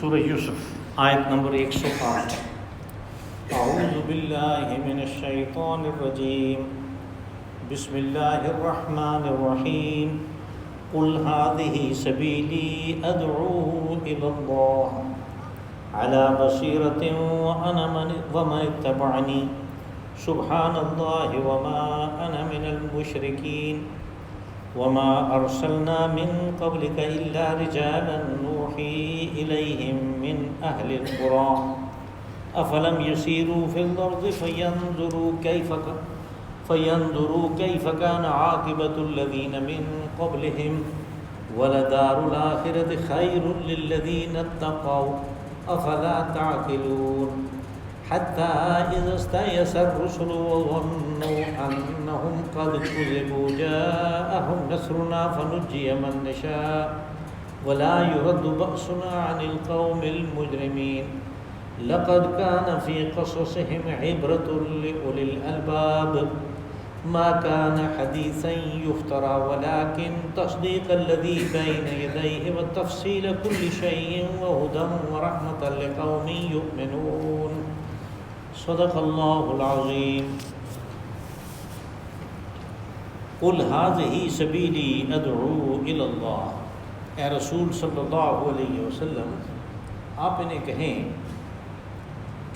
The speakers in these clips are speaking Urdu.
سورہ یوسف آیت نمبر 108۔ اعوذ باللہ من الشیطان الرجیم، بسم اللہ الرحمن الرحیم۔ قل هذه سبیلی ادعو الی اللہ علی بصیرۃ وانا ومن اتبعنی سبحان اللہ وما انا من المشرکین وما ارسلنا من قبلك الا رجالا نوحی الیہم من اہل القرى افلم يسيروا في الارض فينظروا كيف كان عاقبة الذين من قبلهم ولدار الآخرة خير للذين اتقوا افلا تعقلون حتى إذا استيأس الرسل وظنوا أنهم قد كذبوا جاءهم نصرنا فنجي من نشاء ولا يرد بأسنا عن القوم المجرمين لقد كان في قصصهم عبرة لأولي الألباب ما كان حديثا يفترى ولكن تصديق الذي بين يديه وتفصيل كل شيء وهدى ورحمة لقوم يؤمنون صدق اللہ العظیم۔ قل هذه سبیلی ادعو الی اللہ، اے رسول صلی اللہ علیہ وسلم آپ انہیں کہیں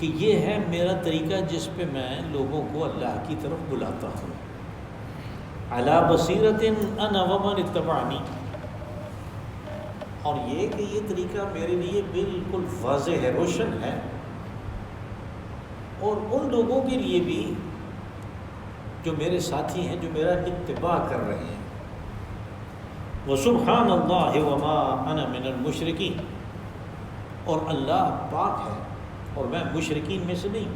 کہ یہ ہے میرا طریقہ جس پہ میں لوگوں کو اللہ کی طرف بلاتا ہوں۔ علی بصیرۃ انا ومن اتبعنی، اور یہ کہ یہ طریقہ میرے لیے بالکل واضح ہے، روشن ہے، اور ان لوگوں کے لیے بھی جو میرے ساتھی ہیں، جو میرا اتباع کر رہے ہیں۔ وسبحان اللہ وما انا من المشرکین، اور اللہ پاک ہے اور میں مشرکین میں سے نہیں۔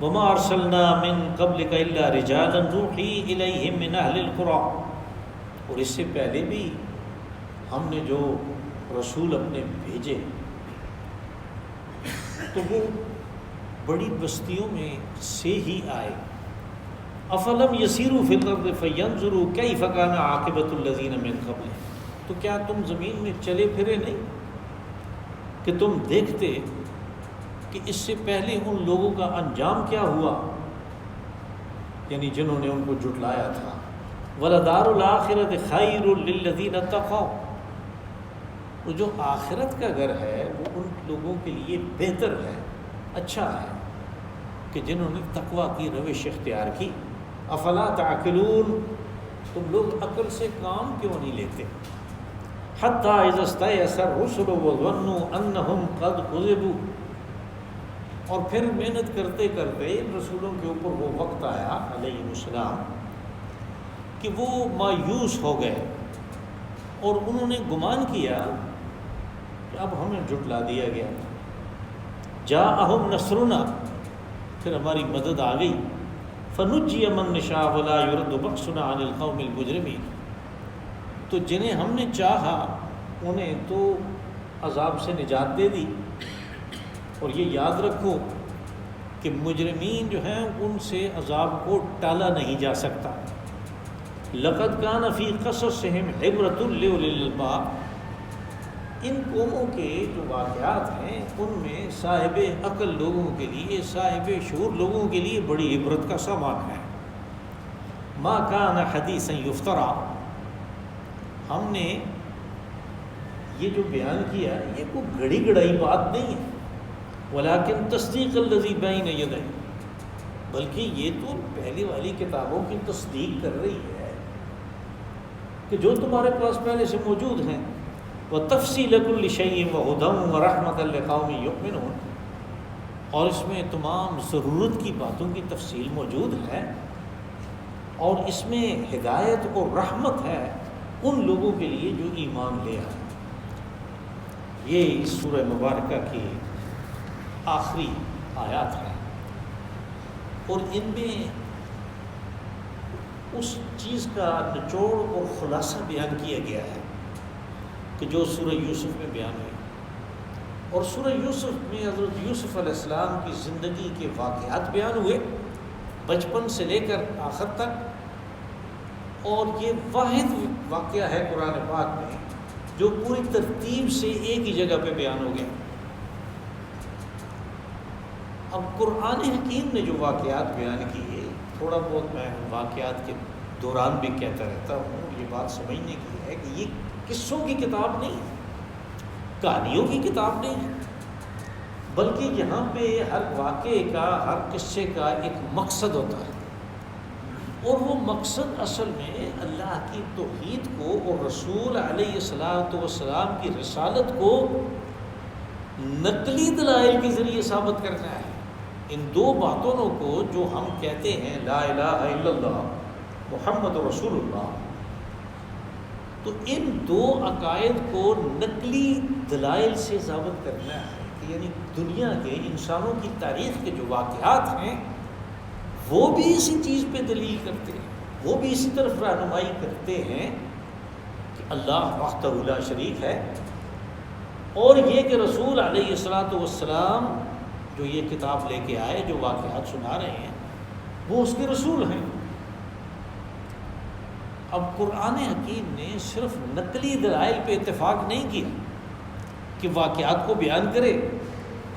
وما ارسلنا من قبلک الا رجالا نوحی الیہم من اہل القرى، اور اس سے پہلے بھی ہم نے جو رسول اپنے بھیجے تو وہ بڑی بستیوں میں سے ہی آئے۔ افلم یسیروا فی الارض فینظروا کیف کان عاقبۃ الذین من قبلہم، تو کیا تم زمین میں چلے پھرے نہیں کہ تم دیکھتے کہ اس سے پہلے ان لوگوں کا انجام کیا ہوا، یعنی جنہوں نے ان کو جھٹلایا تھا۔ وَلَدَارُ الْآخِرَةِ خَيْرٌ لِلَّذِينَ اتَّقَوْا، وہ جو آخرت کا گھر ہے وہ ان لوگوں کے لیے بہتر ہے، اچھا ہے، کہ جنہوں نے تقویٰ کی روش اختیار کی۔ افلا تعقلون، تم لوگ عقل سے کام کیوں نہیں لیتے؟ حتی اذا استیأس الرسل وظنوا انہم قد کذبوا، اور پھر محنت کرتے کرتے ان رسولوں کے اوپر وہ وقت آیا علیہ السلام کہ وہ مایوس ہو گئے اور انہوں نے گمان کیا کہ اب ہمیں جھٹلا دیا گیا۔ جاءہم نصرنا، پھر ہماری مدد آ گئی۔ فنجی من نشاء ولا یرد بأسنا عن القوم المجرمین، تو جنہیں ہم نے چاہا انہیں تو عذاب سے نجات دے دی، اور یہ یاد رکھو کہ مجرمین جو ہیں ان سے عذاب کو ٹالا نہیں جا سکتا۔ لقد کان فی قصصہم عبرۃ لأولی الالباب، ان قوموں کے جو واقعات ہیں ان میں صاحب عقل لوگوں کے لیے، صاحب شعور لوگوں کے لیے بڑی عبرت کا سامان ہے۔ ما کان حدیثا یفترا، ہم نے یہ جو بیان کیا یہ کوئی گھڑی گڑائی بات نہیں ہے۔ ولیکن تصدیق الذی بین یدیہ، بلکہ یہ تو پہلے والی کتابوں کی تصدیق کر رہی ہے کہ جو تمہارے پاس پہلے سے موجود ہیں۔ وتفصیل کل شیء وہدی ورحمۃ لقوم یؤمنون، اور اس میں تمام ضرورت کی باتوں کی تفصیل موجود ہے، اور اس میں ہدایت اور رحمت ہے ان لوگوں کے لیے جو ایمان لے آئے۔ یہ اس سورہ مبارکہ کی آخری آیات ہیں، اور ان میں اس چیز کا نچوڑ اور خلاصہ بیان کیا گیا ہے کہ جو سورہ یوسف میں بیان ہوئی، اور سورہ یوسف میں حضرت یوسف علیہ السلام کی زندگی کے واقعات بیان ہوئے بچپن سے لے کر آخر تک، اور یہ واحد واقعہ ہے قرآن پاک میں جو پوری ترتیب سے ایک ہی جگہ پہ بیان ہو گیا۔ اب قرآن حکیم نے جو واقعات بیان کیے، تھوڑا بہت میں واقعات کے دوران بھی کہتا رہتا ہوں، یہ بات سمجھنے کی ہے کہ یہ قصوں کی کتاب نہیں ہے، کہانیوں کی کتاب نہیں ہے، بلکہ یہاں پہ ہر واقعے کا، ہر قصے کا ایک مقصد ہوتا ہے، اور وہ مقصد اصل میں اللہ کی توحید کو اور رسول علیہ الصلاۃ والسلام کی رسالت کو نقلی دلائل کے ذریعے ثابت کرنا ہے۔ ان دو باتوں کو جو ہم کہتے ہیں لا الہ الا اللہ محمد رسول اللہ، تو ان دو عقائد کو نقلی دلائل سے ثابت کرنا ہے کہ یعنی دنیا کے انسانوں کی تاریخ کے جو واقعات ہیں وہ بھی اسی چیز پہ دلیل کرتے ہیں، وہ بھی اسی طرف رہنمائی کرتے ہیں کہ اللہ وحدہ لا شریک ہے، اور یہ کہ رسول علیہ الصلاۃ والسلام جو یہ کتاب لے کے آئے، جو واقعات سنا رہے ہیں، وہ اس کے رسول ہیں۔ اب قرآن حکیم نے صرف نقلی دلائل پہ اتفاق نہیں کیا کہ واقعات کو بیان کرے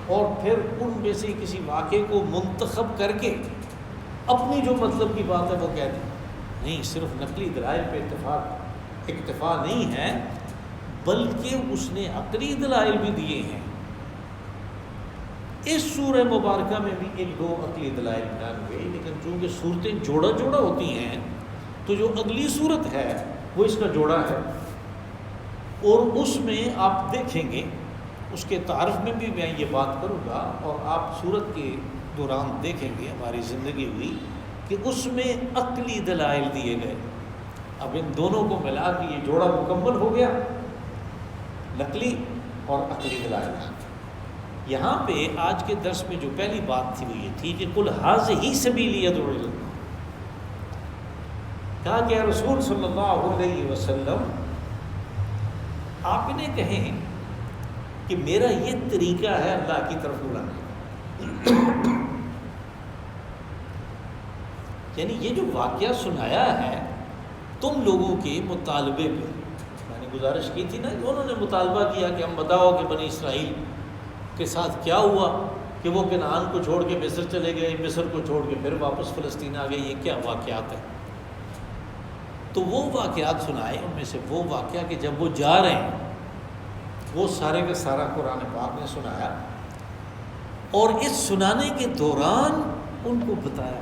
اور پھر ان میں سے کسی واقعے کو منتخب کر کے اپنی جو مطلب کی بات ہے وہ کہہ دیں، نہیں، صرف نقلی دلائل پہ اکتفا نہیں ہے، بلکہ اس نے عقلی دلائل بھی دیے ہیں۔ اس سورہ مبارکہ میں بھی ایک دو عقلی دلائل بیان ہوئے، لیکن چونکہ صورتیں جوڑا جوڑا ہوتی ہیں تو جو اگلی صورت ہے وہ اس کا جوڑا ہے، اور اس میں آپ دیکھیں گے، اس کے تعارف میں بھی میں یہ بات کروں گا، اور آپ صورت کے دوران دیکھیں گے ہماری زندگی ہوئی کہ اس میں عقلی دلائل دیے گئے۔ اب ان دونوں کو ملا کے یہ جوڑا مکمل ہو گیا، نقلی اور عقلی دلائل۔ یہاں پہ آج کے درس میں جو پہلی بات تھی وہ یہ تھی کہ قل ھذہ سبیلی ادعو الی اللہ، کہا کہ رسول صلی اللہ علیہ وسلم آپ انہیں کہیں کہ میرا یہ طریقہ ہے اللہ کی طرف بلانے کا، یعنی یہ جو واقعہ سنایا ہے تم لوگوں کے مطالبے پہ، میں نے گزارش کی تھی نا کہ انہوں نے مطالبہ کیا کہ ہم بتاؤ کہ بنی اسرائیل کے ساتھ کیا ہوا کہ وہ کنعان کو چھوڑ کے مصر چلے گئے، مصر کو چھوڑ کے پھر واپس فلسطین آ گئے، یہ کیا واقعات ہیں؟ تو وہ واقعات سنائے، ان میں سے وہ واقعہ کہ جب وہ جا رہے ہیں وہ سارے کا سارا قرآن پاک نے سنایا، اور اس سنانے کے دوران ان کو بتایا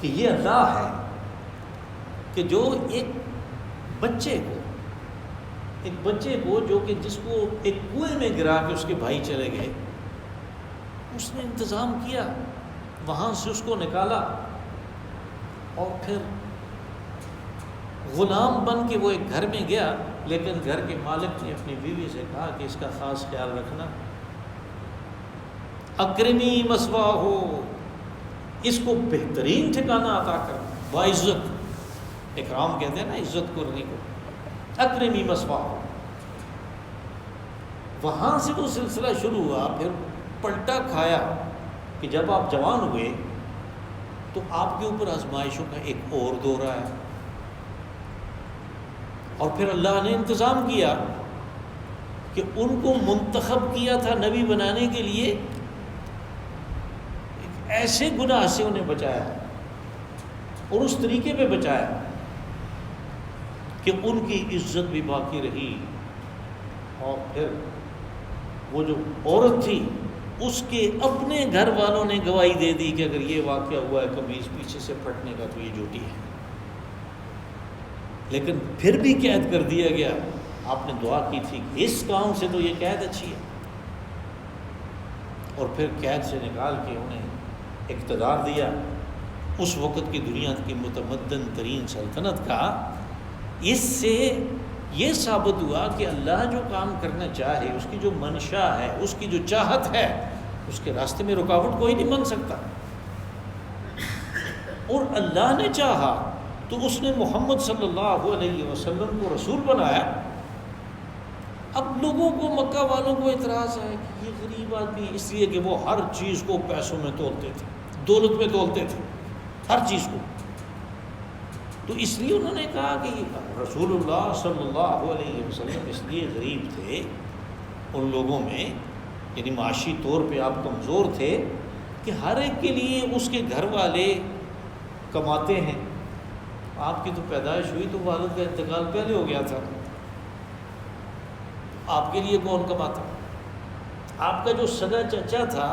کہ یہ اللہ ہے کہ جو ایک بچے کو جو کہ جس کو ایک کنویں میں گرا کے اس کے بھائی چلے گئے، اس نے انتظام کیا، وہاں سے اس کو نکالا، اور پھر غلام بن کے وہ ایک گھر میں گیا، لیکن گھر کے مالک نے اپنی بیوی سے کہا کہ اس کا خاص خیال رکھنا، اکرمی مثواہ، اس کو بہترین ٹھکانہ عطا کرنا، باعزت، اکرام کہتے ہیں نا عزت کرنے کو، اکرمی مثواہ۔ وہاں سے وہ سلسلہ شروع ہوا، پھر پلٹا کھایا کہ جب آپ جوان ہوئے تو آپ کے اوپر آزمائشوں کا ایک اور دور آیا، اور پھر اللہ نے انتظام کیا کہ ان کو منتخب کیا تھا نبی بنانے کے لیے، ایک ایسے گناہ سے انہیں بچایا اور اس طریقے پہ بچایا کہ ان کی عزت بھی باقی رہی، اور پھر وہ جو عورت تھی اس کے اپنے گھر والوں نے گواہی دے دی کہ اگر یہ واقعہ ہوا ہے قمیص پیچھے سے پھٹنے کا تو یہ جھوٹی ہے، لیکن پھر بھی قید کر دیا گیا۔ آپ نے دعا کی تھی کہ اس کام سے تو یہ قید اچھی ہے، اور پھر قید سے نکال کے انہیں اقتدار دیا اس وقت کی دنیا کی متمدن ترین سلطنت کا۔ اس سے یہ ثابت ہوا کہ اللہ جو کام کرنا چاہے، اس کی جو منشا ہے، اس کی جو چاہت ہے، اس کے راستے میں رکاوٹ کوئی نہیں بن سکتا، اور اللہ نے چاہا تو اس نے محمد صلی اللہ علیہ وسلم کو رسول بنایا۔ اب لوگوں کو، مکہ والوں کو اعتراض ہے کہ یہ غریب آدمی، اس لیے کہ وہ ہر چیز کو پیسوں میں تولتے تھے، دولت میں تولتے تھے، ہر چیز کو، تو اس لیے انہوں نے کہا کہ رسول اللہ صلی اللہ علیہ وسلم اس لیے غریب تھے ان لوگوں میں، یعنی معاشی طور پہ آپ کمزور تھے کہ ہر ایک کے لیے اس کے گھر والے کماتے ہیں. آپ کی تو پیدائش ہوئی تو والد کا انتقال پہلے ہو گیا تھا، آپ کے لیے کون کماتا؟ آپ کا جو سگا چچا تھا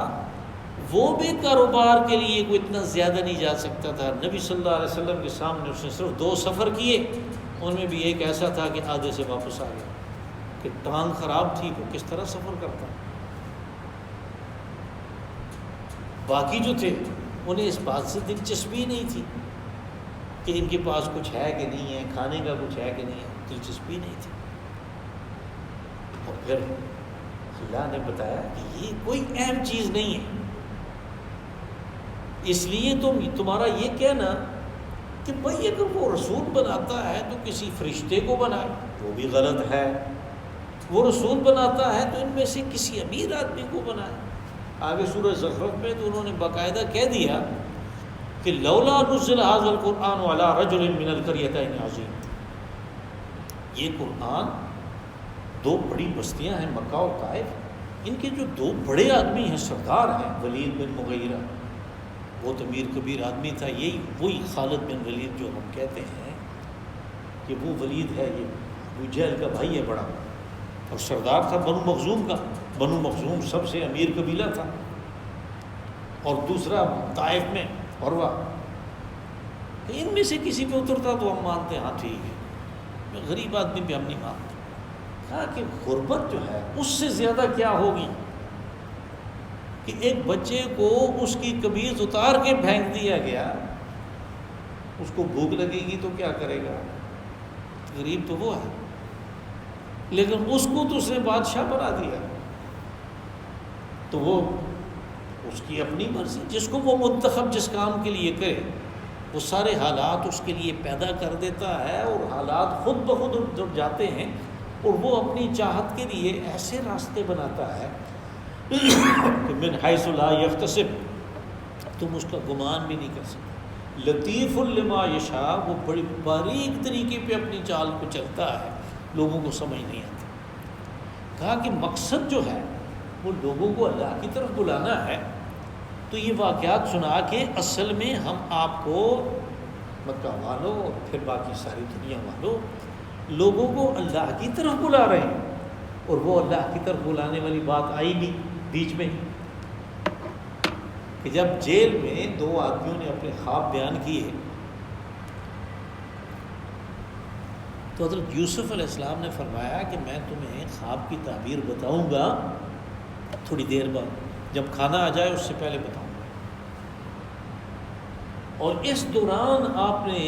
وہ بھی کاروبار کے لیے کوئی اتنا زیادہ نہیں جا سکتا تھا. نبی صلی اللہ علیہ وسلم کے سامنے اس نے صرف 2 سفر کیے، ان میں بھی ایک ایسا تھا کہ آدھے سے واپس آ گیا کہ ٹانگ خراب تھی، وہ کس طرح سفر کرتا. باقی جو تھے انہیں اس بات سے دلچسپی نہیں تھی کہ ان کے پاس کچھ ہے کہ نہیں ہے، کھانے کا کچھ ہے کہ نہیں ہے، دلچسپی نہیں تھی. اور پھر اللہ نے بتایا کہ یہ کوئی اہم چیز نہیں ہے، اس لیے تمہارا یہ کہنا کہ بھائی اگر وہ رسول بناتا ہے تو کسی فرشتے کو بنائے، وہ بھی غلط ہے. وہ رسول بناتا ہے تو ان میں سے کسی امیر آدمی کو بنائے. آگے سورہ زخرف میں تو انہوں نے باقاعدہ کہہ دیا کہ لولا نزل هذا القرآن على رجل من القريتين عظیم. یہ قرآن 2 بڑی بستیاں ہیں مکہ اور طائف، ان کے جو 2 بڑے آدمی ہیں، سردار ہیں، ولید بن مغیرہ بہت امیر کبیر آدمی تھا، یہی وہی خالد بن ولید جو ہم کہتے ہیں کہ وہ ولید ہے، یہ ابو جہل کا بھائی ہے بڑا، اور سردار تھا بنو مخزوم کا. بنو مخزوم سب سے امیر قبیلہ تھا. اور دوسرا طائف میں عروہ. ان میں سے کسی پہ اترتا تو ہم مانتے ہیں، ہاں ٹھیک ہے، غریب آدمی پہ ہم نہیں مانتے. کہا کہ غربت جو ہے اس سے زیادہ کیا ہوگی کہ ایک بچے کو اس کی قمیض اتار کے پھینک دیا گیا، اس کو بھوک لگے گی تو کیا کرے گا؟ غریب تو وہ ہے، لیکن اس کو تو اس نے بادشاہ بنا دیا. تو وہ اس کی اپنی مرضی، جس کو وہ منتخب جس کام کے لیے کرے وہ سارے حالات اس کے لیے پیدا کر دیتا ہے، اور حالات خود بخود جب جاتے ہیں اور وہ اپنی چاہت کے لیے ایسے راستے بناتا ہے کہ من حیث لا یحتسب، تم اس کا گمان بھی نہیں کر سکتے. لطیف لما یشاء، وہ بڑی باریک طریقے پہ اپنی چال کو چلتا ہے، لوگوں کو سمجھ نہیں آتی. کہا کہ مقصد جو ہے وہ لوگوں کو اللہ کی طرف بلانا ہے. تو یہ واقعات سنا کے اصل میں ہم آپ کو مکہ والوں اور پھر باقی ساری دنیا والوں لوگوں کو اللہ کی طرف بلا رہے ہیں. اور وہ اللہ کی طرف بلانے والی بات آئی بھی بیچ میں کہ جب جیل میں 2 آدمیوں نے اپنے خواب بیان کیے تو حضرت یوسف علیہ السلام نے فرمایا کہ میں تمہیں خواب کی تعبیر بتاؤں گا تھوڑی دیر بعد، جب کھانا آ جائے اس سے پہلے بتاؤں گا. اور اس دوران آپ نے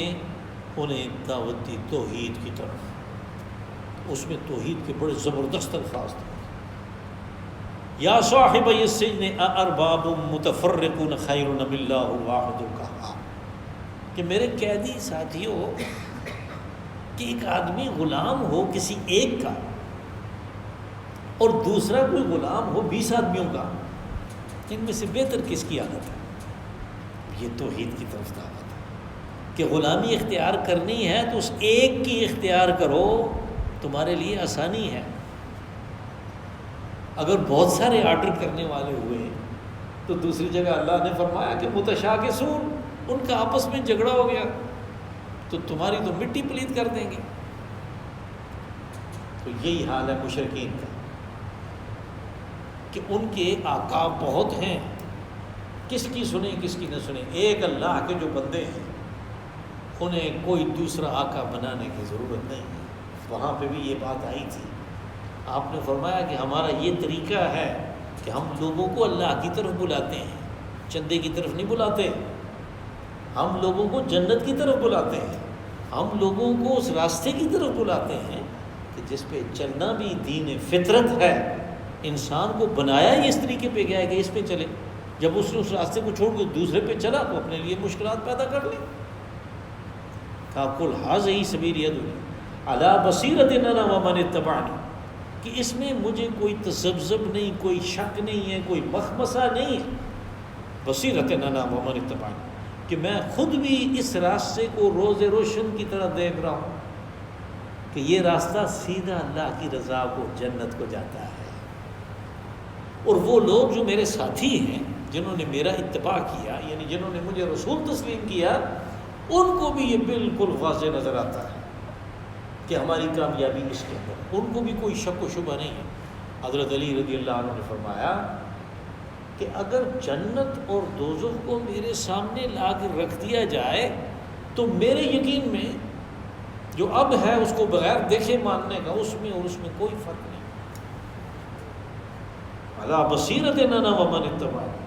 انہیں دعوت دی توحید کی طرف. اس میں توحید کے بڑے زبردست الفاظ تھے. یا صاحب السجن اارباب متفرقون خیر ام اللہ الواحد القہار، کہ میرے قیدی ساتھیوں کہ ایک آدمی غلام ہو کسی ایک کا اور دوسرا کوئی غلام ہو 20 آدمیوں کا، ان میں سے بہتر کس کی عادت ہے؟ یہ توحید کی طرف دعوت ہے کہ غلامی اختیار کرنی ہے تو اس ایک کی اختیار کرو، تمہارے لیے آسانی ہے. اگر بہت سارے آرڈر کرنے والے ہوئے تو دوسری جگہ اللہ نے فرمایا کہ متشاکسون، ان کا آپس میں جھگڑا ہو گیا تو تمہاری تو مٹی پلید کر دیں گے. تو یہی حال ہے مشرکین کا کہ ان کے آقا بہت ہیں، کس کی سنیں کس کی نہ سنیں. ایک اللہ کے جو بندے ہیں انہیں کوئی دوسرا آقا بنانے کی ضرورت نہیں ہے. وہاں پہ بھی یہ بات آئی تھی. آپ نے فرمایا کہ ہمارا یہ طریقہ ہے کہ ہم لوگوں کو اللہ کی طرف بلاتے ہیں، چندے کی طرف نہیں بلاتے. ہم لوگوں کو جنت کی طرف بلاتے ہیں، ہم لوگوں کو اس راستے کی طرف بلاتے ہیں کہ جس پہ چلنا بھی دین فطرت ہے. انسان کو بنایا ہی اس طریقے پہ گیا ہے کہ اس پہ چلے. جب اس نے اس راستے کو چھوڑ کے دوسرے پہ چلا تو اپنے لیے مشکلات پیدا کر لی. کہا قل ھذہ سبیلی ادعو علی بصیرۃ انا ومن اتبعنی، کہ اس میں مجھے کوئی تذبذب نہیں، کوئی شک نہیں ہے، کوئی مخمصہ نہیں ہے. بصیرۃ انا ومن اتبعنی، کہ میں خود بھی اس راستے کو روز روشن کی طرح دیکھ رہا ہوں کہ یہ راستہ سیدھا اللہ کی رضا کو، جنت کو جاتا ہے، اور وہ لوگ جو میرے ساتھی ہیں جنہوں نے میرا اتباع کیا، یعنی جنہوں نے مجھے رسول تسلیم کیا، ان کو بھی یہ بالکل واضح نظر آتا ہے کہ ہماری کامیابی اس کے اندر، ان کو بھی کوئی شک و شبہ نہیں ہے۔ حضرت علی رضی اللہ عنہ نے فرمایا کہ اگر جنت اور دوزخ کو میرے سامنے لا کر رکھ دیا جائے تو میرے یقین میں جو اب ہے اس کو بغیر دیکھے ماننے کا، اس میں اور اس میں کوئی فرق نہیں۔ علی بصیرت انا ومن اتبعنی،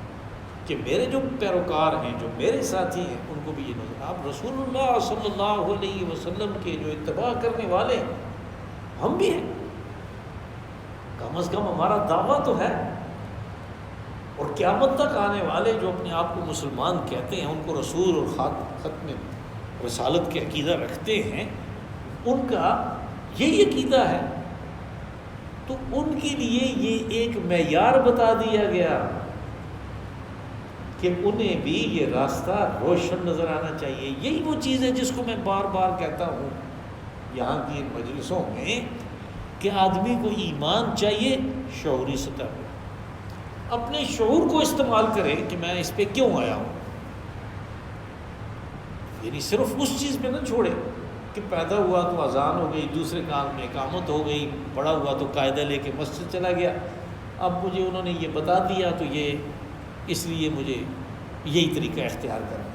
کہ میرے جو پیروکار ہیں، جو میرے ساتھی ہیں، ان کو بھی یہ نظر، آپ رسول اللہ صلی اللہ علیہ وسلم کے جو اتباع کرنے والے ہیں، ہم بھی ہیں، کم از کم ہمارا دعویٰ تو ہے، اور قیامت تک آنے والے جو اپنے آپ کو مسلمان کہتے ہیں، ان کو رسول اور ختم رسالت کے عقیدہ رکھتے ہیں، ان کا یہی عقیدہ ہے، تو ان کے لیے یہ ایک معیار بتا دیا گیا کہ انہیں بھی یہ راستہ روشن نظر آنا چاہیے۔ یہی وہ چیز ہے جس کو میں بار بار کہتا ہوں یہاں کی مجلسوں میں کہ آدمی کو ایمان چاہیے شعوری سطح پہ، اپنے شعور کو استعمال کرے کہ میں اس پہ کیوں آیا ہوں، یعنی صرف اس چیز پہ نہ چھوڑے کہ پیدا ہوا تو اذان ہو گئی، دوسرے کام میں اقامت ہو گئی، بڑا ہوا تو قاعدہ لے کے مسجد چلا گیا، اب مجھے انہوں نے یہ بتا دیا تو یہ اس لیے مجھے یہی طریقہ اختیار کرنا ہے۔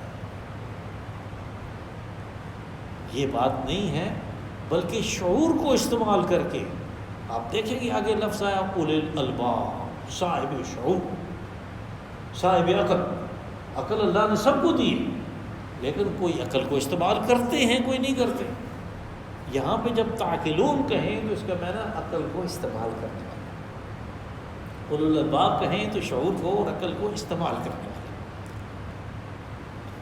یہ بات نہیں ہے، بلکہ شعور کو استعمال کر کے آپ دیکھیں گے آگے لفظ آیا اولِ الالباب، صاحب شعور، صاحب عقل۔ عقل اللہ نے سب کو دی، لیکن کوئی عقل کو استعمال کرتے ہیں، کوئی نہیں کرتے۔ یہاں پہ جب تعقلون کہیں تو اس کا معنی عقل کو استعمال کرنے والے، اولو الالباب کہیں تو شعور کو اور عقل کو استعمال کرنے والے۔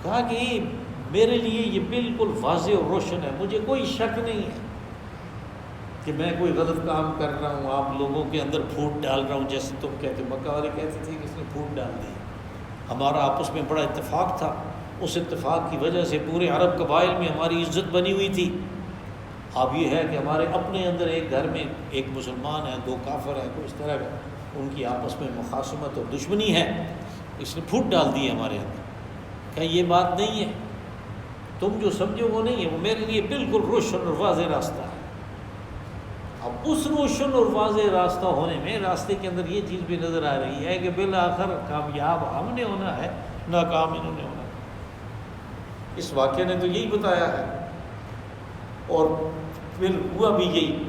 کہا کہ میرے لیے یہ بالکل واضح اور روشن ہے، مجھے کوئی شک نہیں ہے کہ میں کوئی غلط کام کر رہا ہوں، آپ لوگوں کے اندر پھوٹ ڈال رہا ہوں، جیسے تم کہتے، مکہ والے کہتے تھے کہ اس نے پھوٹ ڈال دی۔ ہمارا آپس میں بڑا اتفاق تھا، اس اتفاق کی وجہ سے پورے عرب قبائل میں ہماری عزت بنی ہوئی تھی۔ اب یہ ہے کہ ہمارے اپنے اندر ایک گھر میں ایک مسلمان ہے، دو کافر ہیں، کوئی اس طرح کا ان کی آپس میں مخاصمت اور دشمنی ہے، اس نے پھوٹ ڈال دی ہے ہمارے اندر۔ کہ یہ بات نہیں ہے، تم جو سمجھو وہ نہیں ہے، وہ میرے لیے بالکل روشن اور واضح راستہ ہے۔ اب اس روشن اور واضح راستہ ہونے میں راستے کے اندر یہ چیز بھی نظر آ رہی ہے کہ بالآخر کامیاب ہم نے ہونا ہے، ناکام انہوں نے ہونا ہے۔ اس واقعے نے تو یہی بتایا ہے، اور پھر ہوا بھی یہی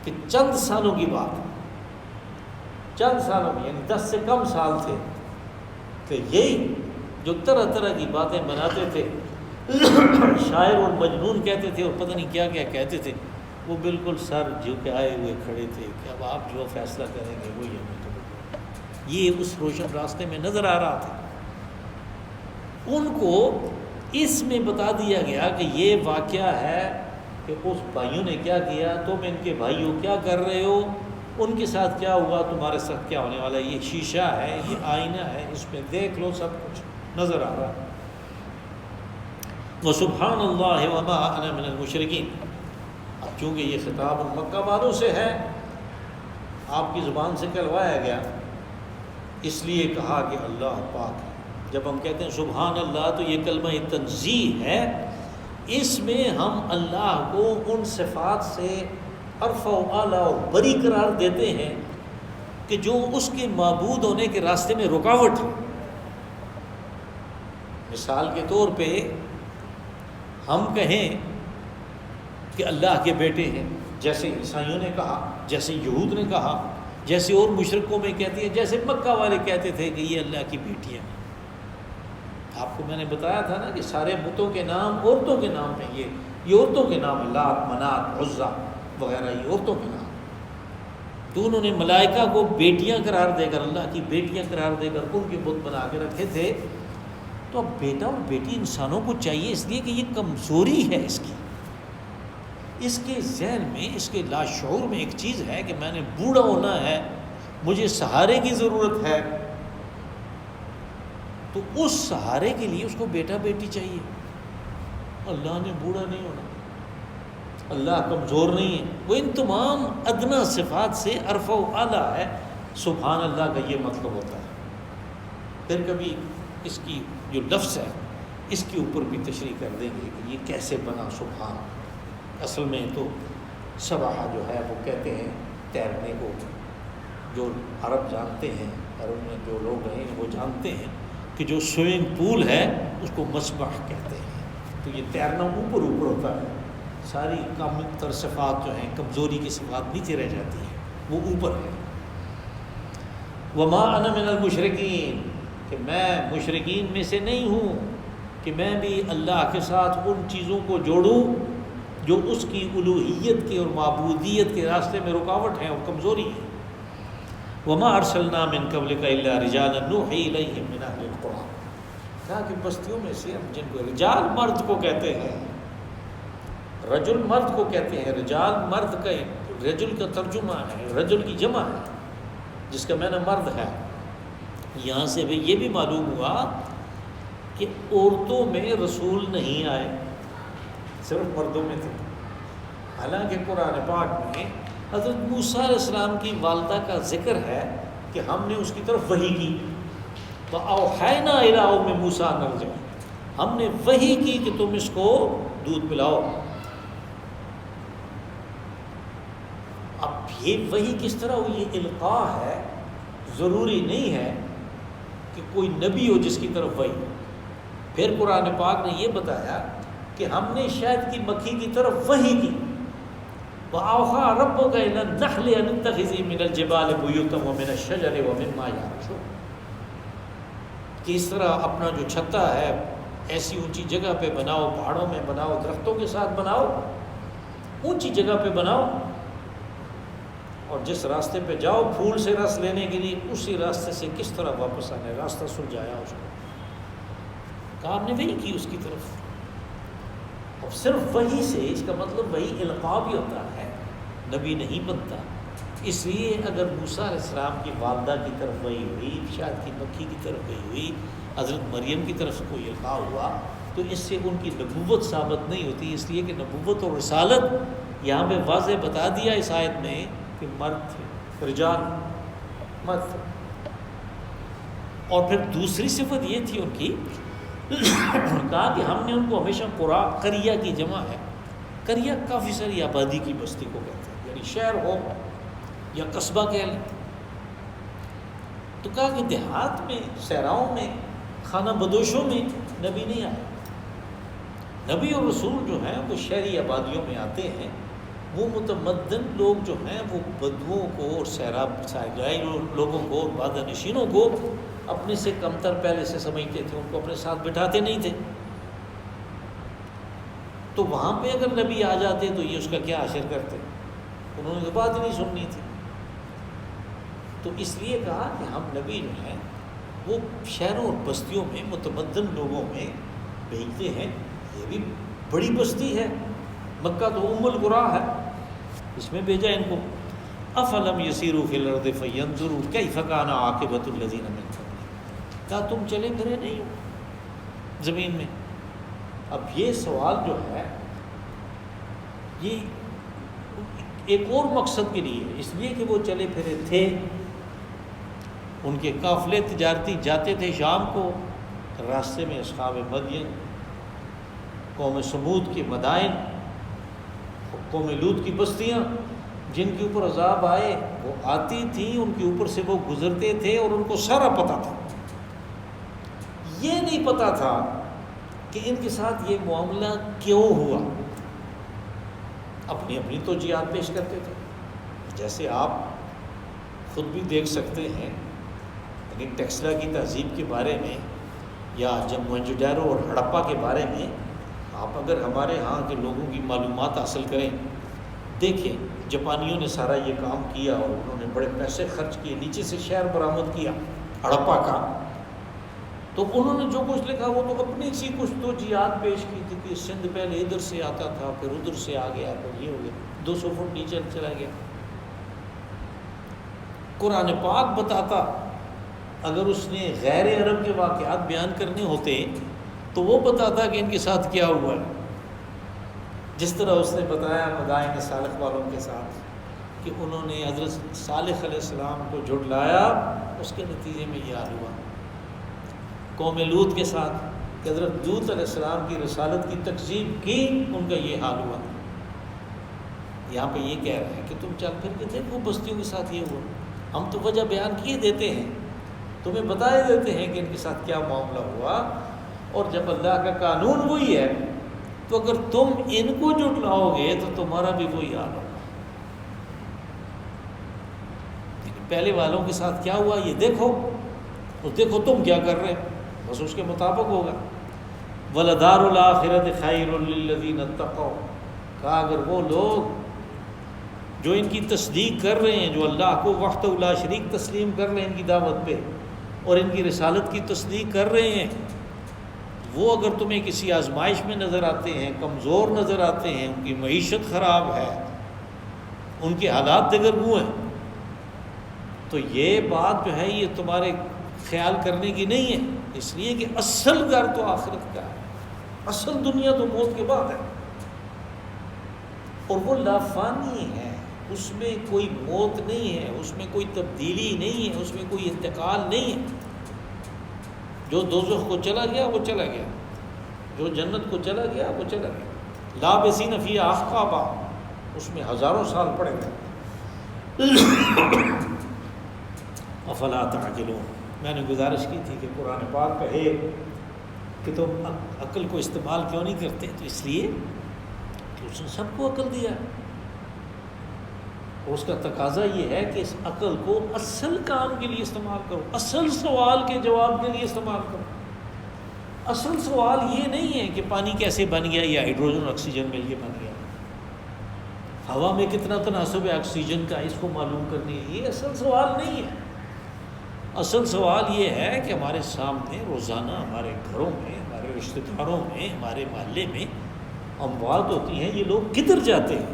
کہ چند سالوں کی بات، چند سالوں میں یعنی 10 سے کم سال تھے کہ یہی جو طرح طرح کی باتیں بناتے تھے، شاعر اور مجنون کہتے تھے اور پتہ نہیں کیا کیا کہتے تھے، وہ بالکل سر جھو کے آئے ہوئے کھڑے تھے کہ اب آپ جو فیصلہ کریں گے وہی ہمیں تو۔ یہ اس روشن راستے میں نظر آ رہا تھا۔ ان کو اس میں بتا دیا گیا کہ یہ واقعہ ہے کہ اس بھائیوں نے کیا کیا، تم ان کے بھائیوں کیا کر رہے ہو، ان کے ساتھ کیا ہوا، تمہارے ساتھ کیا ہونے والا ہے۔ یہ شیشہ ہے، یہ آئینہ ہے، اس میں دیکھ لو، سب کچھ نظر آ رہا ہے۔ وَسُبْحَانَ اللَّهِ وَمَا أَنَا مِنَ الْمُشْرِكِينَ۔ اب چونکہ یہ خطاب مکہ والوں سے ہے، آپ کی زبان سے کہلوایا گیا، اس لیے کہا کہ اللہ پاک ہے۔ جب ہم کہتے ہیں سبحان اللہ تو یہ کلمہ تنزیہ ہے، اس میں ہم اللہ کو ان صفات سے ارفع و اعلیٰ اور بری قرار دیتے ہیں کہ جو اس کے معبود ہونے کے راستے میں رکاوٹ ہے۔ مثال کے طور پہ ہم کہیں کہ اللہ کے بیٹے ہیں، جیسے عیسائیوں نے کہا، جیسے یہود نے کہا، جیسے اور مشرکوں میں کہتی ہیں، جیسے مکہ والے کہتے تھے کہ یہ اللہ کی بیٹیاں ہیں۔ آپ کو میں نے بتایا تھا نا کہ سارے بتوں کے نام عورتوں کے نام ہیں، یہ عورتوں کے نام ہیں، لات، منات، عزا وغیرہ، یہ عورتوں کے نام۔ تو انہوں نے ملائکہ کو بیٹیاں قرار دے کر، اللہ کی بیٹیاں قرار دے کر ان کے بت بنا کے رکھے تھے۔ تو اب بیٹا اور بیٹی انسانوں کو چاہیے، اس لیے کہ یہ کمزوری ہے اس کی، اس کے ذہن میں، اس کے لاشعور میں ایک چیز ہے کہ میں نے بوڑھا ہونا ہے، مجھے سہارے کی ضرورت ہے، تو اس سہارے کے لیے اس کو بیٹا بیٹی چاہیے. اللہ نے بوڑھا نہیں ہونا، اللہ کمزور نہیں ہے، وہ ان تمام ادنا صفات سے عرفہ و اعلیٰ ہے. سبحان اللہ کا یہ مطلب ہوتا ہے. پھر کبھی اس کی جو لفظ ہے اس کے اوپر بھی تشریح کر دیں گے کہ یہ کیسے بنا سبحان. اصل میں تو سبحہ جو ہے وہ کہتے ہیں تیرنے کو، جو عرب جانتے ہیں، عرب میں جو لوگ ہیں وہ جانتے ہیں کہ جو سوئمنگ پول ہے اس کو مسبح کہتے ہیں. تو یہ تیرنا اوپر اوپر ہوتا ہے، ساری کم تر صفات جو ہیں، کمزوری کی صفات نیچے رہ جاتی ہیں، وہ اوپر ہے. وما انا من المشرکین، کہ میں مشرکین میں سے نہیں ہوں کہ میں بھی اللہ کے ساتھ ان چیزوں کو جوڑوں جو اس کی الوہیت کے اور معبودیت کے راستے میں رکاوٹ ہیں اور کمزوری ہے. وما ارسلنا من قبلک الا رجالا نوحی الیہم من اہل القرى، کہا کہ بستیوں میں سے ہم جن کو رجال مرد کو کہتے ہیں، رجل مرد کو کہتے ہیں، رجال مرد کا، رجل کا ترجمہ ہے، رجل کی جمع ہے جس کا معنی مرد ہے. یہاں سے بھی یہ بھی معلوم ہوا کہ عورتوں میں رسول نہیں آئے، صرف مردوں میں تھے. حالانکہ قرآن پاک میں حضرت موسیٰ علیہ السلام کی والدہ کا ذکر ہے کہ ہم نے اس کی طرف وحی کی. وَأَوْحَيْنَا إِلَىٰ أُمِّ مُوسَىٰ أَنْ أَرْضِعِهِ، ہم نے وحی کی کہ تم اس کو دودھ پلاؤ. اب یہ وحی کس طرح ہوئی؟ یہ القاء ہے، ضروری نہیں ہے کہ کوئی نبی ہو جس کی طرف وحی. پھر قرآن پاک نے یہ بتایا کہ ہم نے شاید کی مکھی کی طرف وحی کی. وَأَوْحَىٰ رَبُّكَ إِلَى النَّخْلِ أَنِ اتَّخِذِي مِنَ الْجِبَالِ بُيُوتًا وَمِنَ الشَّجَرِ وَمِمَّا يَعْرُشُونَ، کہ اس طرح اپنا جو چھتا ہے ایسی اونچی جگہ پہ بناؤ، پہاڑوں میں بناؤ، درختوں کے ساتھ بناؤ، اونچی جگہ پہ بناؤ، اور جس راستے پہ جاؤ پھول سے رس لینے کے لیے اسی راستے سے کس طرح واپس آنا ہے، راستہ سلجھایا اس کو. کہا ہم نے وہی کی اس کی طرف. اب صرف وہی سے اس کا مطلب وہی القاء بھی ہوتا ہے، نبی نہیں بنتا. اس لیے اگر موسیٰ علیہ السلام کی والدہ کی طرف وہی ہوئی، شاید کی مکھی کی طرف وہی ہوئی، حضرت مریم کی طرف سے کوئی القاء ہوا، تو اس سے ان کی نبوت ثابت نہیں ہوتی. اس لیے کہ نبوت اور رسالت یہاں پہ واضح بتا دیا اس آیت میں کہ مرد تھے، رجال مرد تھے. اور پھر دوسری صفت یہ تھی ان کی، کہا کہ ہم نے ان کو ہمیشہ قریہ کی جمع ہے، قریہ کافی ساری آبادی کی بستی کو کہتے ہیں، یعنی شہر ہو یا قصبہ کہہ لیں. تو کہا کہ دیہات میں، صحراؤں میں، خانہ بدوشوں میں نبی نہیں آئے. نبی اور رسول جو ہیں وہ شہری آبادیوں میں آتے ہیں. وہ متمدن لوگ جو ہیں وہ بدوؤں کو اور صحرائی لوگوں کو اور بادہ نشینوں کو اپنے سے کمتر پہلے سے سمجھتے تھے، ان کو اپنے ساتھ بٹھاتے نہیں تھے. تو وہاں پہ اگر نبی آ جاتے تو یہ اس کا کیا اثر کرتے؟ انہوں نے تو بات ہی نہیں سننی تھی. تو اس لیے کہا کہ ہم نبی جو ہیں وہ شہروں اور بستیوں میں متمدن لوگوں میں بھیجتے ہیں. یہ بھی بڑی بستی ہے، مکہ تو ام القریٰ ہے، اس میں بھیجا ان کو. افلم یسیروا فی الارض فینظروا کیف کان عاقبۃ الذین من قبلہم، کیا تم چلے پھرے نہیں ہو زمین میں؟ اب یہ سوال جو ہے یہ ایک اور مقصد کے لیے، اس لیے کہ وہ چلے پھرے تھے. ان کے قافلے تجارتی جاتے تھے شام کو، راستے میں اصحاب مدین، قوم سمود کے مدائن، قوم لوط کی بستیاں جن کے اوپر عذاب آئے وہ آتی تھیں، ان کے اوپر سے وہ گزرتے تھے اور ان کو سارا پتہ تھا. یہ نہیں پتہ تھا کہ ان کے ساتھ یہ معاملہ کیوں ہوا. اپنی اپنی توجیہات پیش کرتے تھے. جیسے آپ خود بھی دیکھ سکتے ہیں، یعنی ٹیکسلا کی تہذیب کے بارے میں یا جب موہنجو-ڈاروو اور ہڑپا کے بارے میں آپ اگر ہمارے ہاں کے لوگوں کی معلومات حاصل کریں، دیکھیں جاپانیوں نے سارا یہ کام کیا اور انہوں نے بڑے پیسے خرچ کیے، نیچے سے شہر برآمد کیا ہڑپا کا. تو انہوں نے جو کچھ لکھا وہ تو اپنی سی کچھ توجیہات پیش کی تھی کہ سندھ پہلے ادھر سے آتا تھا، پھر ادھر سے آ گیا، پھر یہ ہو گیا، 200 فٹ نیچے چلا گیا. قرآن پاک بتاتا اگر اس نے غیر عرب کے واقعات بیان کرنے ہوتے تو وہ بتاتا کہ ان کے ساتھ کیا ہوا ہے، جس طرح اس نے بتایا مدائن صالح والوں کے ساتھ کہ انہوں نے حضرت صالح علیہ السلام کو جھٹلایا، اس کے نتیجے میں یہ حال ہوا۔ قوم لوط کے ساتھ کہ حضرت لوط علیہ السلام کی رسالت کی تکذیب کی، ان کا یہ حال ہوا۔ یہاں پہ یہ کہہ رہے ہیں کہ تم چل پھر کے دیکھو بستیوں کے ساتھ یہ ہوا، ہم تو وجہ بیان کیے دیتے ہیں، تمہیں بتائے دیتے ہیں کہ ان کے ساتھ کیا معاملہ ہوا، اور جب اللہ کا قانون وہی ہے تو اگر تم ان کو جھٹلاؤ گے تو تمہارا بھی وہی حال ہوگا۔ پہلے والوں کے ساتھ کیا ہوا یہ دیکھو، اور دیکھو تم کیا کر رہے ہو، بس اس کے مطابق ہوگا۔ وَلَدَارُ الْآخِرَةِ خَيْرٌ لِّلَّذِينَ اتَّقَوْا، کہا اگر وہ لوگ جو ان کی تصدیق کر رہے ہیں، جو اللہ کو وحدہ لا شریک تسلیم کر رہے ہیں ان کی دعوت پہ، اور ان کی رسالت کی تصدیق کر رہے ہیں، وہ اگر تمہیں کسی آزمائش میں نظر آتے ہیں، کمزور نظر آتے ہیں، ان کی معیشت خراب ہے، ان کے حالات دگرگوں ہیں، تو یہ بات جو ہے یہ تمہارے خیال کرنے کی نہیں ہے، اس لیے کہ اصل گھر تو آخرت کا ہے، اصل دنیا تو موت کے بعد ہے، اور وہ لافانی ہے، اس میں کوئی موت نہیں ہے، اس میں کوئی تبدیلی نہیں ہے، اس میں کوئی انتقال نہیں ہے۔ جو دوزخ کو چلا گیا وہ چلا گیا، جو جنت کو چلا گیا وہ چلا گیا۔ لابسین فیہا احقابا، اس میں ہزاروں سال پڑے گئے۔ افلا تعقلون، میں نے گزارش کی تھی کہ قرآن پاک کہے کہ تم عقل کو استعمال کیوں نہیں کرتے، تو اس لیے کہ اس نے سب کو عقل دیا ہے، اور اس کا تقاضا یہ ہے کہ اس عقل کو اصل کام کے لیے استعمال کرو، اصل سوال کے جواب کے لیے استعمال کرو۔ اصل سوال یہ نہیں ہے کہ پانی کیسے بن گیا یا ہائیڈروجن اور آکسیجن مل کے بن گیا، ہوا میں کتنا تناسب ہے آکسیجن کا، اس کو معلوم کرنی ہے، یہ اصل سوال نہیں ہے۔ اصل سوال یہ ہے کہ ہمارے سامنے روزانہ ہمارے گھروں میں، ہمارے رشتہ داروں میں، ہمارے محلے میں اموات ہوتی ہیں، یہ لوگ کدھر جاتے ہیں،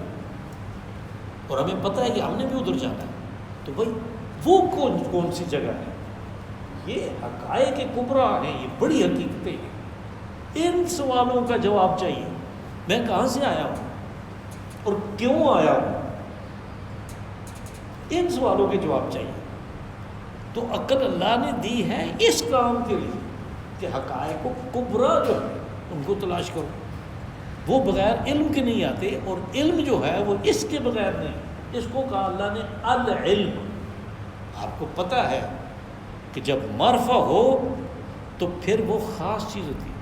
اور ہمیں پتہ ہے کہ ہم نے بھی ادھر جانا ہے، تو بھائی وہ کون سی جگہ ہے؟ یہ حقائق کبریٰ ہیں، یہ بڑی حقیقتیں ہیں، ان سوالوں کا جواب چاہیے۔ میں کہاں سے آیا ہوں اور کیوں آیا ہوں، ان سوالوں کے جواب چاہیے۔ تو عقل اللہ نے دی ہے اس کام کے لیے کہ حقائق کبریٰ جو ہے ان کو تلاش کرو، وہ بغیر علم کے نہیں آتے، اور علم جو ہے وہ اس کے بغیر نہیں، اس کو کہا اللہ نے العلم۔ آپ کو پتہ ہے کہ جب معرفہ ہو تو پھر وہ خاص چیز ہوتی ہے،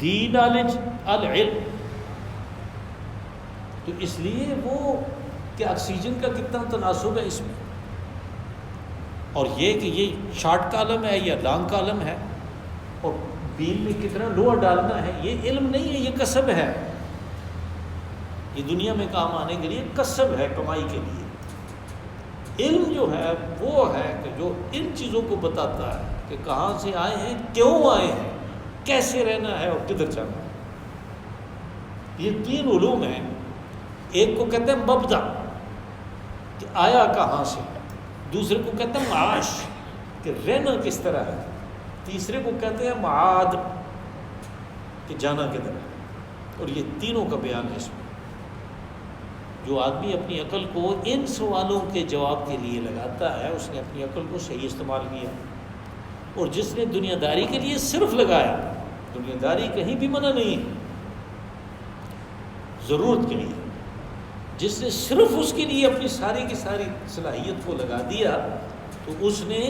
دی نالج العلم۔ تو اس لیے وہ کہ آکسیجن کا کتنا تناسب ہے اس میں، اور یہ کہ یہ شارٹ کالم ہے یا لانگ کالم ہے، اور بیل میں کتنا لوہا ڈالنا ہے، یہ علم نہیں ہے، یہ کسب ہے، یہ دنیا میں کام آنے کے لیے کسب ہے، کمائی کے لیے۔ علم جو ہے وہ ہے کہ جو ان چیزوں کو بتاتا ہے کہ کہاں سے آئے ہیں، کیوں آئے ہیں، کیسے رہنا ہے اور کدھر جانا ہے۔ یہ تین علوم ہیں، ایک کو کہتے ہیں مبدأ کہ آیا کہاں سے، دوسرے کو کہتے ہیں معاش کہ رہنا کس طرح ہے، تیسرے کو کہتے ہیں معاد کہ جانا کدھر ہے، اور یہ تینوں کا بیان ہے اس میں۔ جو آدمی اپنی عقل کو ان سوالوں کے جواب کے لیے لگاتا ہے، اس نے اپنی عقل کو صحیح استعمال کیا، اور جس نے دنیا داری کے لیے صرف لگایا، دنیا داری کہیں بھی منع نہیں ہے، ضرورت کے لیے، جس نے صرف اس کے لیے اپنی ساری کی ساری صلاحیت کو لگا دیا، تو اس نے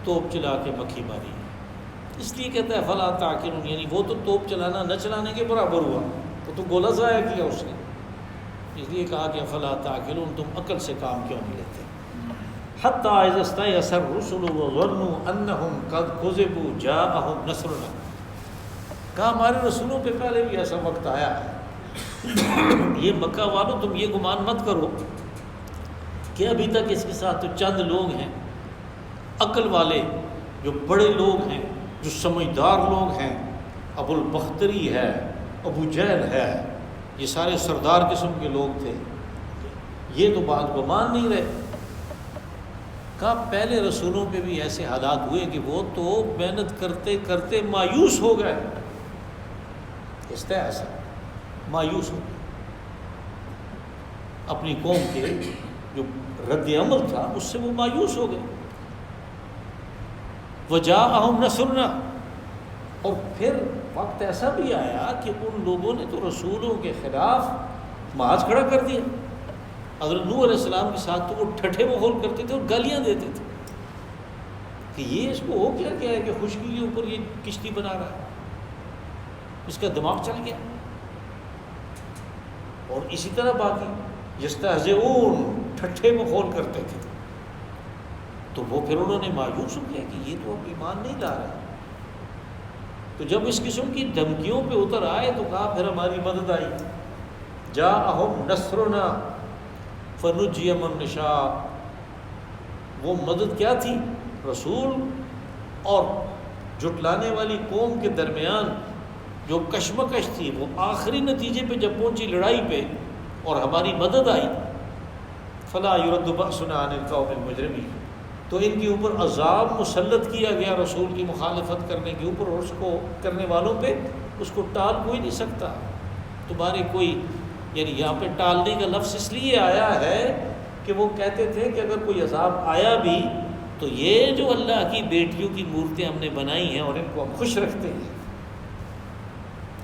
توپ چلا کے مکھی ماری۔ اس لیے کہتا ہے فلا تعقلون، یعنی وہ تو توپ چلانا نہ چلانے کے برابر ہوا، تو گولا ضائع کیا اس نے، اس لیے کہا کہ فلا تعقلون، تم عقل سے کام کیوں نہیں لیتے۔ حتی اذا استیأس الرسل وظنوا انہم قد کذبوا جاءہم نصرنا، کہا ہمارے رسولوں پہ پہلے بھی ایسا وقت آیا ہے، یہ مکہ والوں تم یہ گمان مت کرو کہ ابھی تک اس کے ساتھ تو چند لوگ ہیں، عقل والے جو بڑے لوگ ہیں، جو سمجھدار لوگ ہیں، ابو البختری ہے، ابو جہل ہے، یہ سارے سردار قسم کے لوگ تھے، یہ تو بات کو مان نہیں رہے۔ کہا پہلے رسولوں پہ بھی ایسے حالات ہوئے کہ وہ تو محنت کرتے کرتے مایوس ہو گئے، اس طرح ایسا مایوس ہو گئے، اپنی قوم کے جو رد عمل تھا اس سے وہ مایوس ہو گئے۔ وجاءہم نصرنا، اور پھر وقت ایسا بھی آیا کہ ان لوگوں نے تو رسولوں کے خلاف محاذ کھڑا کر دیا۔ حضرت نوح علیہ السلام کے ساتھ تو وہ ٹھٹھے مخول کرتے تھے اور گالیاں دیتے تھے کہ یہ اس کو ہو کیا ہے کہ خشکی کے اوپر یہ کشتی بنا رہا ہے، اس کا دماغ چل گیا۔ اور اسی طرح باقی یستہزئون، ٹھٹھے مخول کرتے تھے، تو وہ پھر انہوں نے مایوس ہو گیا کہ یہ تو اب ایمان نہیں لا رہا۔ تو جب اس قسم کی دھمکیوں پہ اتر آئے تو کہا پھر ہماری مدد آئی، جاءہم نصرنا فنجی من نشاء۔ وہ مدد کیا تھی؟ رسول اور جھٹلانے والی قوم کے درمیان جو کشمکش تھی، وہ آخری نتیجے پہ جب پہنچی لڑائی پہ اور ہماری مدد آئی، فلا یرد بأسنا عن القوم المجرمین، تو ان کے اوپر عذاب مسلط کیا گیا رسول کی مخالفت کرنے کے اوپر، اور اس کو کرنے والوں پہ اس کو ٹال کوئی نہیں سکتا۔ تمہارے کوئی، یعنی یہاں پہ ٹالنے کا لفظ اس لیے آیا ہے کہ وہ کہتے تھے کہ اگر کوئی عذاب آیا بھی تو یہ جو اللہ کی بیٹیوں کی مورتیں ہم نے بنائی ہیں اور ان کو ہم خوش رکھتے ہیں،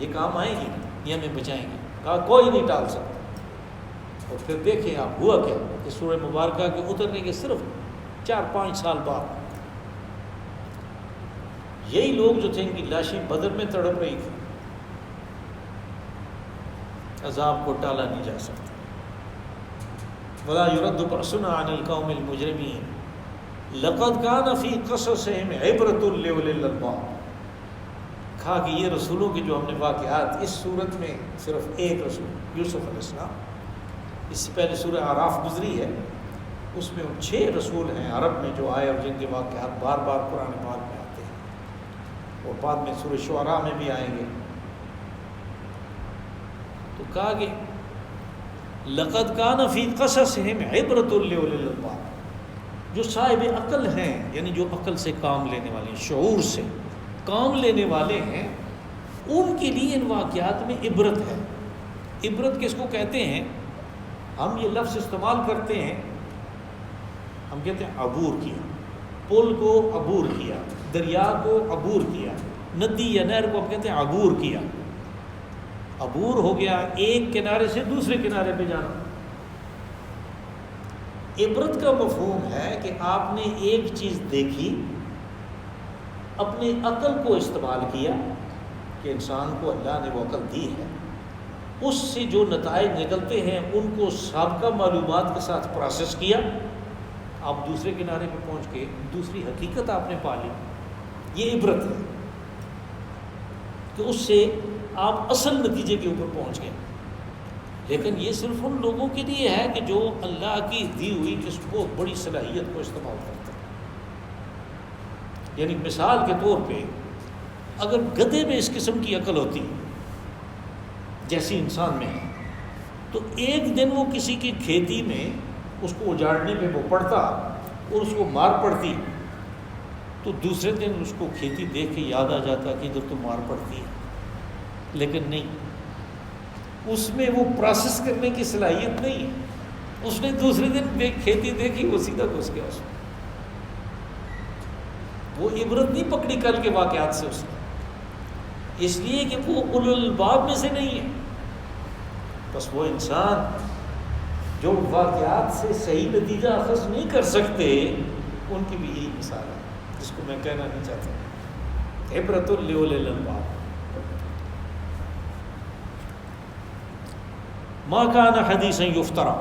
یہ کام آئیں گی، یہ ہمیں بچائیں گے۔ کہا کوئی نہیں ٹال سکتا۔ اور پھر دیکھیں آپ ہوا کیا کہ سورہ مبارکہ کے اترنے کے صرف 4-5 سال بعد یہی لوگ جو تھے ان کی لاشیں بدر میں تڑپ رہی تھی، عذاب کو ٹالا نہیں جا سکتا۔ ولا يرد بأسنا عن القوم المجرمين لقد كان في قصصهم عبرة لأولي الألباب۔ کہا کہ یہ رسولوں کے جو ہم نے واقعات، اس صورت میں صرف ایک رسول یوسف علیہ السلام، اس سے پہلے سورہ اعراف گزری ہے، اس میں 6 رسول ہیں عرب میں جو آئے اور جن کے واقعات بار بار قرآن پاک میں آتے ہیں، اور بعد میں سورہ شعراء میں بھی آئیں گے۔ تو کہا کہ لقد کان فی قصصہم عبرۃ لأولی الالباب، جو صاحب عقل ہیں، یعنی جو عقل سے کام لینے والے ہیں، شعور سے کام لینے والے ہیں، ان کے لیے ان واقعات میں عبرت ہے۔ عبرت کس کو کہتے ہیں؟ ہم یہ لفظ استعمال کرتے ہیں، ہم کہتے ہیں عبور کیا، پل کو عبور کیا، دریا کو عبور کیا، ندی یا نہر کو ہم کہتے ہیں عبور کیا۔ عبور ہو گیا ایک کنارے سے دوسرے کنارے پہ جانا۔ عبرت کا مفہوم ہے کہ آپ نے ایک چیز دیکھی، اپنے عقل کو استعمال کیا کہ انسان کو اللہ نے وہ عقل دی ہے، اس سے جو نتائج نکلتے ہیں ان کو سابقہ معلومات کے ساتھ پروسیس کیا، آپ دوسرے کنارے پہ پہنچ کے دوسری حقیقت آپ نے پا لی۔ یہ عبرت ہے کہ اس سے آپ اصل نتیجے کے اوپر پہنچ گئے۔ لیکن یہ صرف ان لوگوں کے لیے ہے کہ جو اللہ کی دی ہوئی اس بہت بڑی صلاحیت کو استعمال کرتے ہیں۔ یعنی مثال کے طور پہ اگر گدھے میں اس قسم کی عقل ہوتی جیسی انسان میں ہے، تو ایک دن وہ کسی کی کھیتی میں اس کو اجاڑنے پہ وہ پڑتا اور اس کو مار پڑتی، تو دوسرے دن اس کو کھیتی دیکھ کے یاد آ جاتا کہ ادھر تو مار پڑتی ہے، لیکن نہیں، اس میں وہ پروسیس کرنے کی صلاحیت نہیں ہے۔ اس نے دوسرے دن کھیتی دیکھی، وہ سیدھا گھس گیا اس میں، وہ عبرت نہیں پکڑی کل کے واقعات سے اس نے، اس لیے کہ وہ اولو الالباب میں سے نہیں ہے۔ بس وہ انسان جو واقعات سے صحیح نتیجہ اخذ نہیں کر سکتے، ان کی بھی یہی مثال ہے جس کو میں کہنا نہیں چاہتا، عبرۃ لأولی الالباب۔ ما کان حدیثا یفترا،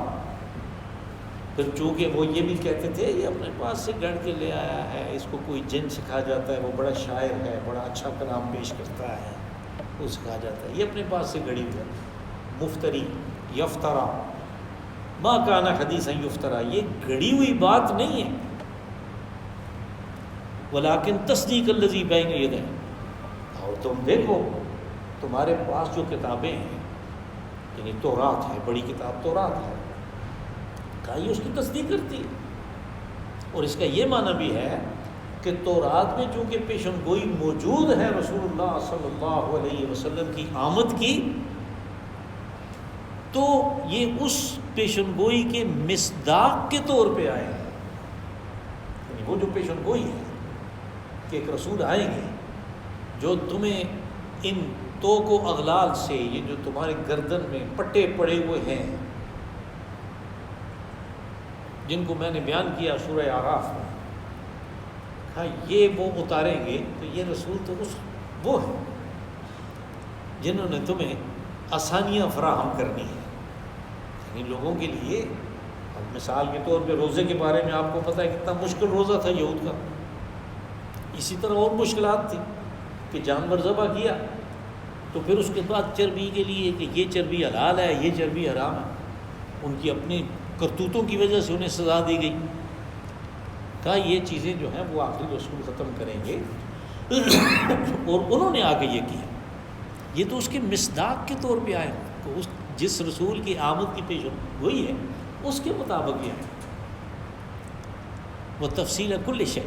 پھر چونکہ وہ یہ بھی کہتے تھے یہ اپنے پاس سے گڑھ کے لے آیا ہے، اس کو کوئی جن سکھا جاتا ہے، وہ بڑا شاعر ہے، بڑا اچھا کلام پیش کرتا ہے، وہ سکھا جاتا ہے، یہ اپنے پاس سے گڑھی ہوئی ہے، مفتری، یفترا، ما کان حدیثا یفترا، یہ گڑھی ہوئی بات نہیں ہے، ولیکن تصدیق الذی بین یدیہ، اور تم دیکھو تمہارے پاس جو کتابیں ہیں، یعنی تورات ہے، بڑی کتاب تورات ہے، کہا یہ اس کی تصدیق کرتی ہے، اور اس کا یہ معنی بھی ہے کہ تورات میں چونکہ پیشن گوئی موجود ہے رسول اللہ صلی اللہ علیہ وسلم کی آمد کی، تو یہ اس پیشن گوئی کے مصداق کے طور پہ آئے ہیں، یعنی وہ جو پیشن گوئی ہے کہ ایک رسول آئیں گے جو تمہیں ان توق و اغلال سے، یہ جو تمہارے گردن میں پٹے پڑے ہوئے ہیں جن کو میں نے بیان کیا سورہ اعراف میں، ہاں یہ وہ اتاریں گے، تو یہ رسول تو وہ ہے جنہوں نے تمہیں آسانیاں فراہم کرنی ہیں، یعنی لوگوں کے لیے۔ اب مثال کے طور پہ روزے کے بارے میں آپ کو پتہ ہے کتنا مشکل روزہ تھا یہود کا، اسی طرح اور مشکلات تھی کہ جانور ذبح کیا تو پھر اس کے بعد چربی کے لیے کہ یہ چربی حلال ہے یہ چربی حرام ہے، ان کی اپنی کرتوتوں کی وجہ سے انہیں سزا دی گئی۔ کہا یہ چیزیں جو ہیں وہ آخری رسول ختم کریں گے، اور انہوں نے آگے یہ کیا، یہ تو اس کے مصداق کے طور پہ آئے کہ اس جس رسول کی آمد کی پیشن گوئی ہے اس کے مطابق یہ ہے، وہ تفصیل کل شے،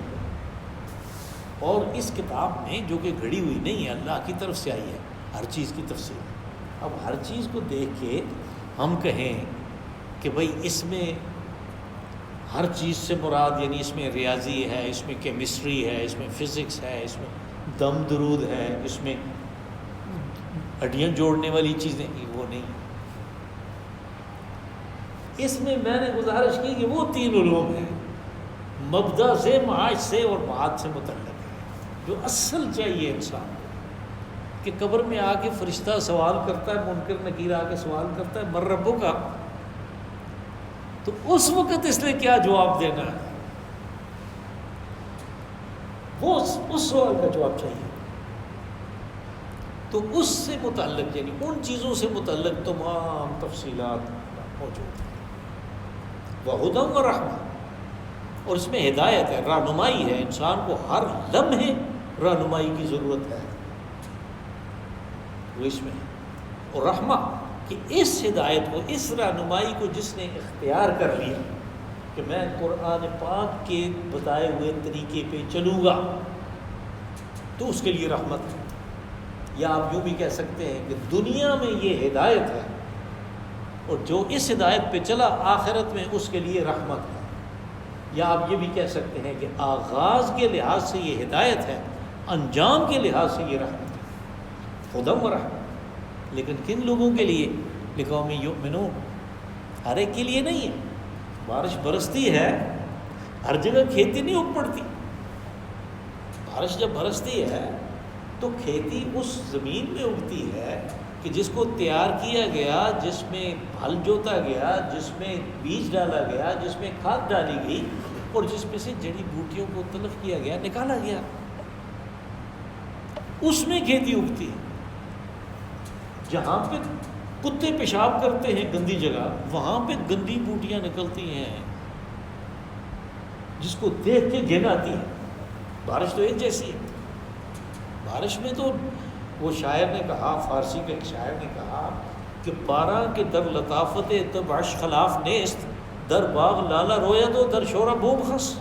اور اس کتاب میں جو کہ گھڑی ہوئی نہیں ہے، اللہ کی طرف سے آئی ہے ہر چیز کی تفصیل۔ اب ہر چیز کو دیکھ کے ہم کہیں کہ بھئی اس میں ہر چیز سے مراد، یعنی اس میں ریاضی ہے، اس میں کیمسٹری ہے، اس میں فزکس ہے، اس میں دم درود ہے، اس میں ہڈیاں جوڑنے والی چیزیں، وہ نہیں۔ اس میں نے گزارش کی کہ وہ تین علوم ہیں، مبدا سے، معاش سے اور معاد سے متعلق ہے، جو اصل چاہیے انسان کو، کہ قبر میں آ کے فرشتہ سوال کرتا ہے، منکر نکیر آ کے سوال کرتا ہے مر ربو کا، تو اس وقت اس نے کیا جواب دینا ہے، وہ اس سوال کا جواب چاہیے۔ تو اس سے متعلق، یعنی ان چیزوں سے متعلق تمام تفصیلات موجود ہیں۔ وَهُدًى وَرَحْمَةً، اور اس میں ہدایت ہے، رہنمائی ہے، انسان کو ہر لمحے رہنمائی کی ضرورت ہے، وہ اس میں ہے۔ اور رحمہ کہ اس ہدایت کو، اس رہنمائی کو جس نے اختیار کر لیا کہ میں قرآن پاک کے بتائے ہوئے طریقے پہ چلوں گا، تو اس کے لیے رحمت ہے، یا آپ یوں بھی کہہ سکتے ہیں کہ دنیا میں یہ ہدایت ہے، اور جو اس ہدایت پہ چلا آخرت میں اس کے لیے رحمت ہے، یا آپ یہ بھی کہہ سکتے ہیں کہ آغاز کے لحاظ سے یہ ہدایت ہے، انجام کے لحاظ سے یہ رحمت ہے، ہدی و رحمت۔ لیکن کن لوگوں کے لیے؟ لقوم یؤمنون، ہر ایک کے لیے نہیں ہے۔ بارش برستی ہے، ہر جگہ کھیتی نہیں اگ پڑتی، بارش جب برستی ہے تو کھیتی اس زمین میں اگتی ہے کہ جس کو تیار کیا گیا، جس میں ہل جوتا گیا، جس میں بیج ڈالا گیا، جس میں کھاد ڈالی گئی، اور جس میں سے جڑی بوٹیوں کو تلف کیا گیا، نکالا گیا، اس میں کھیتی اگتی ہے۔ جہاں پہ کتے پیشاب کرتے ہیں گندی جگہ، وہاں پہ گندی بوٹیاں نکلتی ہیں جس کو دیکھ کے گھن آتی ہے۔ بارش تو ایک جیسی ہے، بارش میں تو وہ شاعر نے کہا، فارسی کے ایک شاعر نے کہا کہ بارہ کے در لطافت تب عش خلاف نیست، در باغ لالا رویا تو در شورا بوم خس۔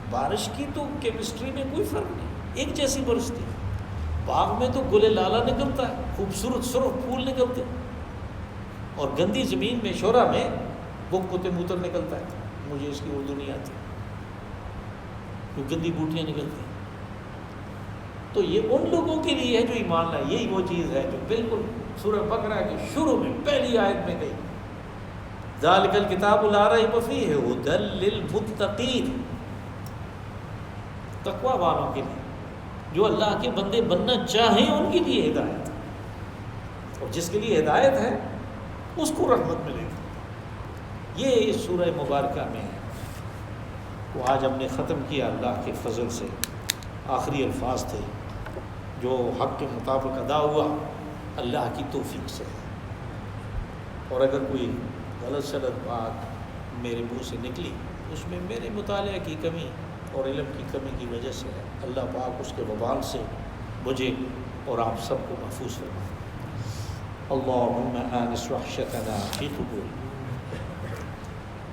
بارش کی تو کیمسٹری میں کوئی فرق نہیں، ایک جیسی برستی ہے۔ باغ میں تو گل لالا نکلتا ہے، خوبصورت سرخ پھول نکلتے، اور گندی زمین میں، شورا میں وہ کتے موتر نکلتا ہے، مجھے اس کی اردو نہیں آتی، وہ گندی بوٹیاں نکلتی ہیں۔ تو یہ ان لوگوں کے لیے ہے جو ایمان لائے، یہی وہ چیز ہے جو بالکل سورہ بقرہ کے شروع میں پہلی آیت میں گئی، ذالک الکتاب لا ریب فیہ ھدی للمتقین، تقوی والوں کے لیے، جو اللہ کے بندے بننا چاہیں ان کے لیے ہدایت، اور جس کے لیے ہدایت ہے اس کو رحمت ملے گی۔ یہ اس سورہ مبارکہ میں ہے، وہ آج ہم نے ختم کیا اللہ کے فضل سے، آخری الفاظ تھے جو حق کے مطابق ادا ہوا اللہ کی توفیق سے، اور اگر کوئی غلط سلط بات میرے منہ سے نکلی اس میں میرے مطالعہ کی کمی اور علم کی کمی کی وجہ سے ہے، اللہ پاک اس کے وبال سے مجھے اور آپ سب کو محفوظ فرمائے۔ اللہم آنس وحشتنا فی قبور،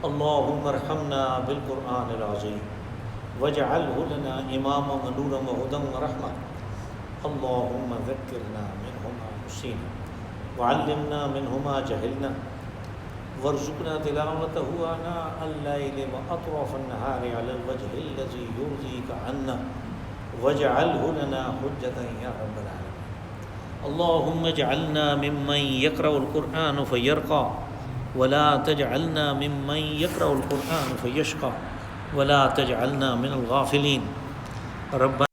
اللهم ارحمنا بالقرآن العظيم واجعله لنا إماما ونورا وهدى ورحمة. اللهم ذكرنا منه ما نسينا وعلمنا منه ما جهلنا وارزقنا تلاوته آناء الليل وأطراف النهار على الوجه الذي يرضيك عنا واجعله لنا حجة يا رب العالمين. اللهم اجعلنا ممن يقرأ القرآن فيرقى ولا تجعلنا ممن يقرأ القرآن فيشقى ولا تجعلنا من الغافلين. رب